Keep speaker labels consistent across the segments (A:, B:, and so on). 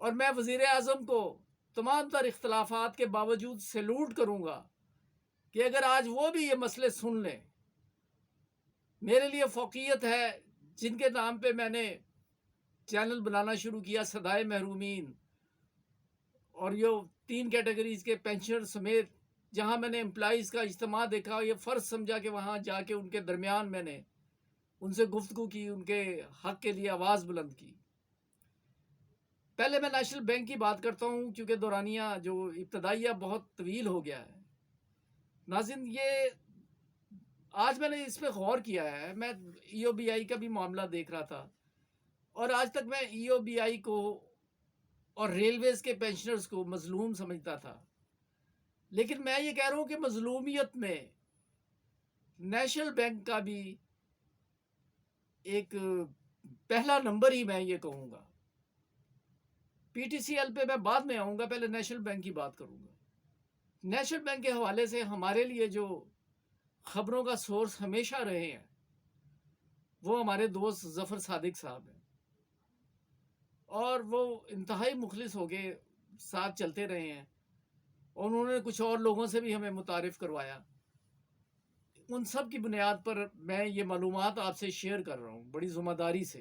A: اور میں وزیر اعظم کو تمام تر اختلافات کے باوجود سیلوٹ کروں گا کہ اگر آج وہ بھی یہ مسئلے سن لیں. میرے لیے فوقیت ہے جن کے نام پہ میں نے چینل بنانا شروع کیا، صدائے محرومین، اور یہ 3 کیٹیگریز کے پینشنر سمیت، جہاں میں نے امپلائیز کا اجتماع دیکھا، یہ فرض سمجھا کہ وہاں جا کے ان کے درمیان میں نے ان سے گفتگو کی، ان کے حق کے لیے آواز بلند کی. پہلے میں نیشنل بینک کی بات کرتا ہوں کیونکہ دورانیہ جو ابتدائیہ بہت طویل ہو گیا ہے. ناظرین، یہ آج میں نے اس پہ غور کیا ہے. میں ای او بی آئی کا بھی معاملہ دیکھ رہا تھا، اور آج تک میں ای او بی آئی کو اور ریلویز کے پینشنرز کو مظلوم سمجھتا تھا. لیکن میں یہ کہہ رہا ہوں کہ مظلومیت میں نیشنل بینک کا بھی ایک پہلا نمبر ہی میں یہ کہوں گا. پی ٹی سی ایل پہ میں بعد میں آؤں گا، پہلے نیشنل بینک کی بات کروں گا. نیشنل بینک کے حوالے سے ہمارے لیے جو خبروں کا سورس ہمیشہ رہے ہیں وہ ہمارے دوست ظفر صادق صاحب ہیں، اور وہ انتہائی مخلص ہو کے ساتھ چلتے رہے ہیں، اور انہوں نے کچھ اور لوگوں سے بھی ہمیں متعارف کروایا. ان سب کی بنیاد پر میں یہ معلومات آپ سے شیئر کر رہا ہوں بڑی ذمہ داری سے.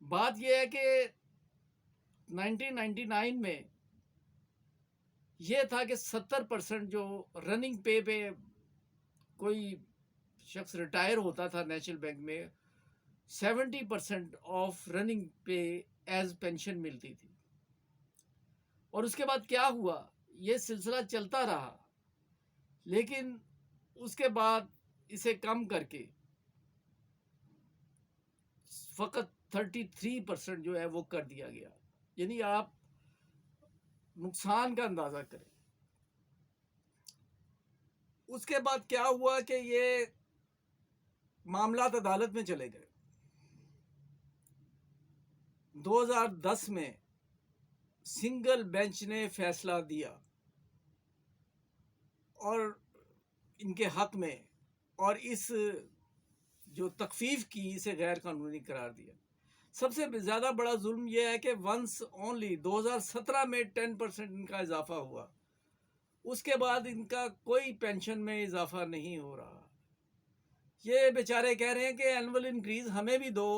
A: بات یہ ہے کہ 1999 میں یہ تھا کہ 70% جو رننگ پہ کوئی شخص ریٹائر ہوتا تھا نیشنل بینک میں، 70% آف رننگ پہ ایز پینشن ملتی تھی. اور اس کے بعد کیا ہوا، یہ سلسلہ چلتا رہا، لیکن اس کے بعد اسے کم کر کے فقط 33% جو ہے وہ کر دیا گیا. یعنی آپ نقصان کا اندازہ کریں. اس کے بعد کیا ہوا کہ یہ معاملات عدالت میں چلے گئے. 2010 میں سنگل بینچ نے فیصلہ دیا اور ان کے حق میں، اور اس جو تخفیف کی اسے غیر قانونی قرار دیا. سب سے زیادہ بڑا ظلم یہ ہے کہ ونس اونلی 2017 میں 10% ان کا اضافہ ہوا، اس کے بعد ان کا کوئی پینشن میں اضافہ نہیں ہو رہا. یہ بیچارے کہہ رہے ہیں کہ اینول انکریز ہمیں بھی دو،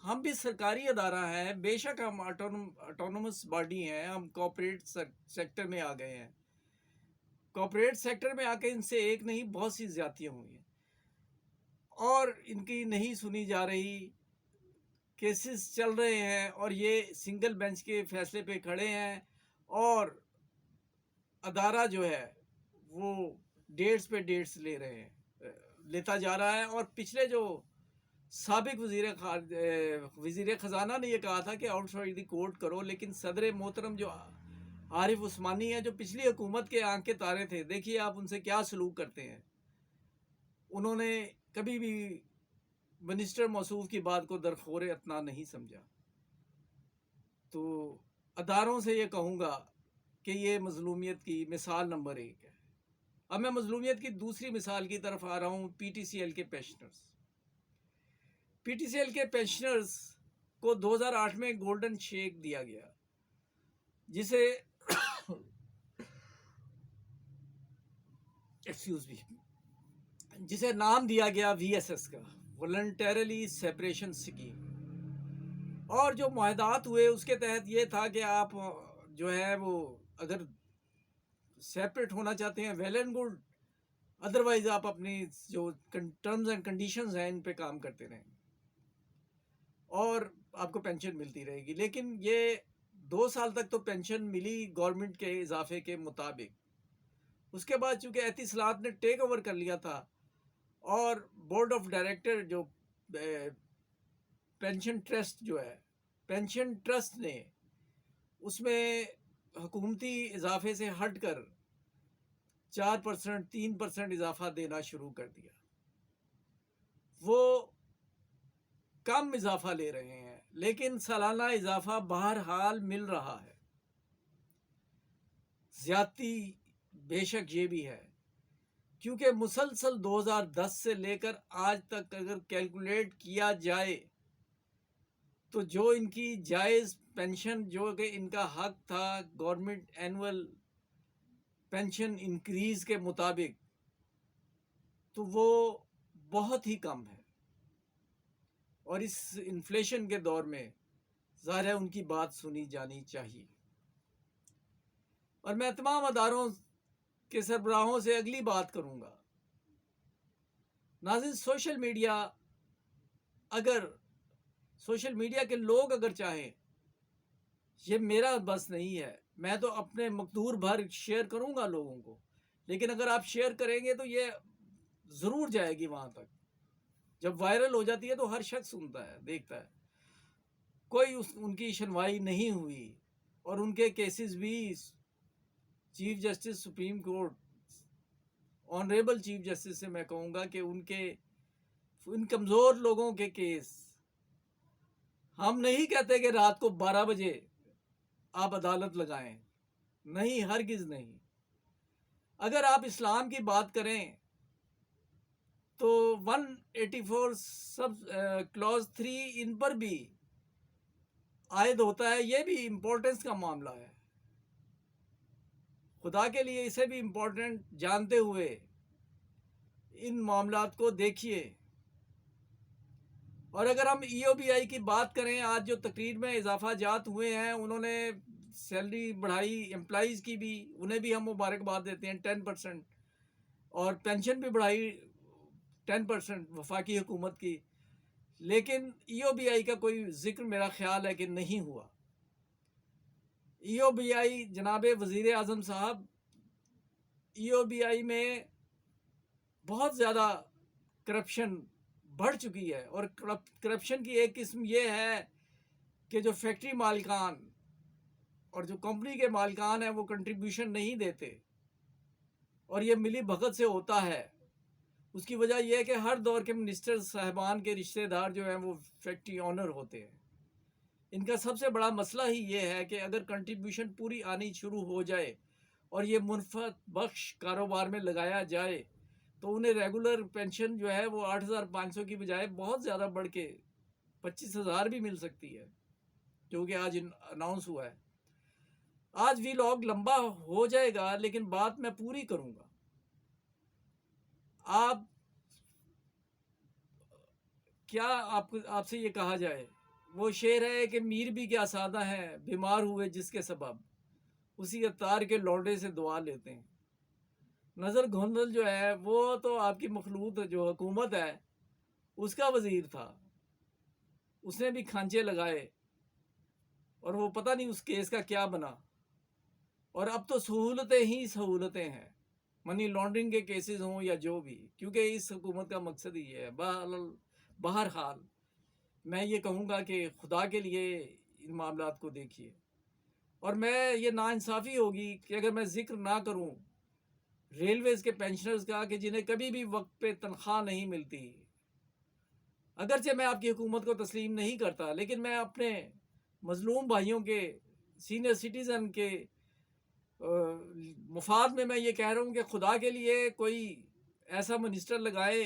A: ہم بھی سرکاری ادارہ ہیں، بے شک ہم آٹونومس باڈی ہیں، ہم کارپوریٹ سیکٹر میں آ گئے ہیں. کارپوریٹ سیکٹر میں آ کے ان سے ایک نہیں بہت سی زیادتیاں ہوئی ہیں، اور ان کی نہیں سنی جا رہی. کیسز چل رہے ہیں اور یہ سنگل بینچ کے فیصلے پہ کھڑے ہیں، اور ادارہ جو ہے وہ ڈیٹس پہ ڈیٹس لیتا جا رہا ہے. اور پچھلے جو سابق وزیر خزانہ نے یہ کہا تھا کہ آؤٹ سائڈ دی کورٹ کرو، لیکن صدر محترم جو عارف عثمانی ہے، جو پچھلی حکومت کے آنکھ کے تارے تھے، دیکھیے آپ ان سے کیا سلوک کرتے ہیں. انہوں نے کبھی بھی منسٹر موصوف کی بات کو درخور اتنا نہیں سمجھا. تو اداروں سے یہ کہوں گا کہ یہ مظلومیت کی مثال نمبر 1 ہے. اب میں مظلومیت کی دوسری مثال کی طرف آ رہا ہوں، پی ٹی سی ایل کے pensioners. P T C L کے پینشنرز کو 2008 میں گولڈن شیک دیا گیا، جسے جسے نام دیا گیا وی ایس ایس کا، والنٹریلی سیپریشن اسکیم. اور جو معاہدات ہوئے اس کے تحت یہ تھا کہ آپ جو ہے وہ اگر سیپریٹ ہونا چاہتے ہیں ویل اینڈ گڈ، ادروائز آپ اپنی جو ٹرمز اینڈ کنڈیشنز ہیں ان پہ کام کرتے رہیں اور آپ کو پینشن ملتی رہے گی. لیکن یہ 2 سال تک تو پینشن ملی گورنمنٹ کے اضافے کے مطابق. اس کے بعد چونکہ اعتصالات نے ٹیک اوور کر لیا تھا، اور بورڈ آف ڈائریکٹر جو پینشن ٹرسٹ جو ہے، پینشن ٹرسٹ نے اس میں حکومتی اضافے سے ہٹ کر 4%، 3% اضافہ دینا شروع کر دیا. وہ کم اضافہ لے رہے ہیں، لیکن سالانہ اضافہ بہرحال مل رہا ہے. زیادتی بے شک یہ بھی ہے، کیونکہ مسلسل 2010 سے لے کر آج تک اگر کیلکولیٹ کیا جائے تو جو ان کی جائز پینشن جو کہ ان کا حق تھا گورنمنٹ اینول پینشن انکریز کے مطابق، تو وہ بہت ہی کم ہے، اور اس انفلیشن کے دور میں ظاہر ہے ان کی بات سنی جانی چاہیے۔ اور میں تمام اداروں کے سربراہوں سے اگلی بات کروں گا، ناظرین سوشل میڈیا کے لوگ اگر چاہیں، یہ میرا بس نہیں ہے، میں تو اپنے مقدور بھر شیئر کروں گا لوگوں کو، لیکن اگر آپ شیئر کریں گے تو یہ ضرور جائے گی وہاں تک۔ جب وائرل ہو جاتی ہے تو ہر شخص سنتا ہے، دیکھتا ہے، کوئی ان کی سنوائی نہیں ہوئی، اور ان کے کیسز بھی chief justice supreme court honourable chief justice سے میں کہوں گا کہ ان کمزور لوگوں کے کیس، ہم نہیں کہتے کہ رات کو 12 بجے آپ عدالت لگائیں، نہیں، ہرگز نہیں۔ اگر آپ اسلام کی بات کریں تو 184 سب کلوز 3 ان پر بھی عائد ہوتا ہے، یہ بھی امپورٹنس کا معاملہ ہے۔ خدا کے لیے اسے بھی امپورٹنٹ جانتے ہوئے ان معاملات کو دیکھیے۔ اور اگر ہم ای او بی آئی کی بات کریں، آج جو تقریر میں اضافہ جات ہوئے ہیں، انہوں نے سیلری بڑھائی امپلائیز کی بھی، انہیں بھی ہم مبارکباد دیتے ہیں 10%، اور پینشن بھی بڑھائی 10% وفاقی حکومت کی، لیکن ای او بی آئی کا کوئی ذکر میرا خیال ہے کہ نہیں ہوا۔ ای او بی آئی، جناب وزیر اعظم صاحب، ای او بی آئی میں بہت زیادہ کرپشن بڑھ چکی ہے، اور کرپشن کی ایک قسم یہ ہے کہ جو فیکٹری مالکان اور جو کمپنی کے مالکان ہیں وہ کنٹریبیوشن نہیں دیتے، اور یہ ملی بھگت سے ہوتا ہے۔ اس کی وجہ یہ ہے کہ ہر دور کے منسٹر صاحبان کے رشتہ دار جو ہیں وہ فیکٹری آنر ہوتے ہیں۔ ان کا سب سے بڑا مسئلہ ہی یہ ہے کہ اگر کنٹریبیوشن پوری آنی شروع ہو جائے اور یہ منفعت بخش کاروبار میں لگایا جائے تو انہیں ریگولر پینشن جو ہے وہ 8,500 کی بجائے بہت زیادہ بڑھ کے 25,000 بھی مل سکتی ہے، جو کہ آج اناؤنس ہوا ہے۔ آج ویلاگ لمبا ہو جائے گا، لیکن بات میں پوری کروں گا۔ آپ سے یہ کہا جائے، وہ شعر ہے کہ میر بھی کیا سادہ ہیں، بیمار ہوئے جس کے سبب، اسی اتار کے لوڈے سے دعا لیتے ہیں۔ نظر گھندل جو ہے وہ تو آپ کی مخلوط جو حکومت ہے اس کا وزیر تھا، اس نے بھی کھانچے لگائے، اور وہ پتہ نہیں اس کیس کا کیا بنا۔ اور اب تو سہولتیں ہی سہولتیں ہیں، منی لانڈرنگ کے کیسز ہوں یا جو بھی، کیونکہ اس حکومت کا مقصد ہی ہے۔ بہرحال میں یہ کہوں گا کہ خدا کے لیے ان معاملات کو دیکھیے، اور میں یہ ناانصافی ہوگی کہ اگر میں ذکر نہ کروں ریلویز کے پینشنرز کا کہ جنہیں کبھی بھی وقت پہ تنخواہ نہیں ملتی۔ اگرچہ میں آپ کی حکومت کو تسلیم نہیں کرتا، لیکن میں اپنے مظلوم بھائیوں کے، سینئر سٹیزن کے مفاد میں یہ کہہ رہا ہوں کہ خدا کے لیے کوئی ایسا منسٹر لگائے،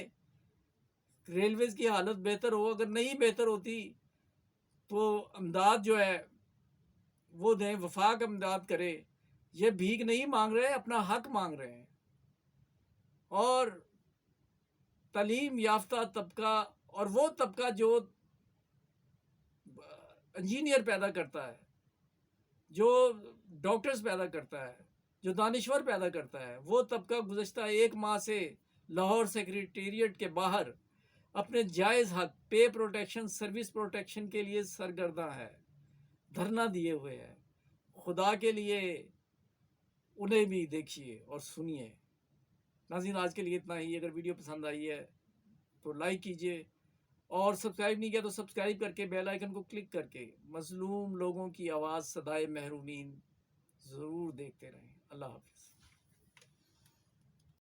A: ریلویز کی حالت بہتر ہو، اگر نہیں بہتر ہوتی تو امداد جو ہے وہ دیں، وفاق امداد کرے۔ یہ بھیک نہیں مانگ رہے، اپنا حق مانگ رہے ہیں۔ اور تعلیم یافتہ طبقہ، اور وہ طبقہ جو انجینئر پیدا کرتا ہے، جو ڈاکٹرز پیدا کرتا ہے، جو دانشور پیدا کرتا ہے، وہ طبقہ گزشتہ 1 ماہ سے لاہور سیکریٹریٹ کے باہر اپنے جائز حق پے پروٹیکشن، سروس پروٹیکشن کے لیے سرگرداں ہے، دھرنا دیے ہوئے ہے۔ خدا کے لیے انہیں بھی دیکھیے اور سنیے۔ ناظرین آج کے لیے اتنا ہی۔ اگر ویڈیو پسند آئی ہے تو لائک کیجئے، اور سبسکرائب نہیں کیا تو سبسکرائب کر کے بیل آئیکن کو کلک کر کے مظلوم لوگوں کی آواز، صدائے محرومین ضرور دیکھتے رہیں۔ اللہ حافظ۔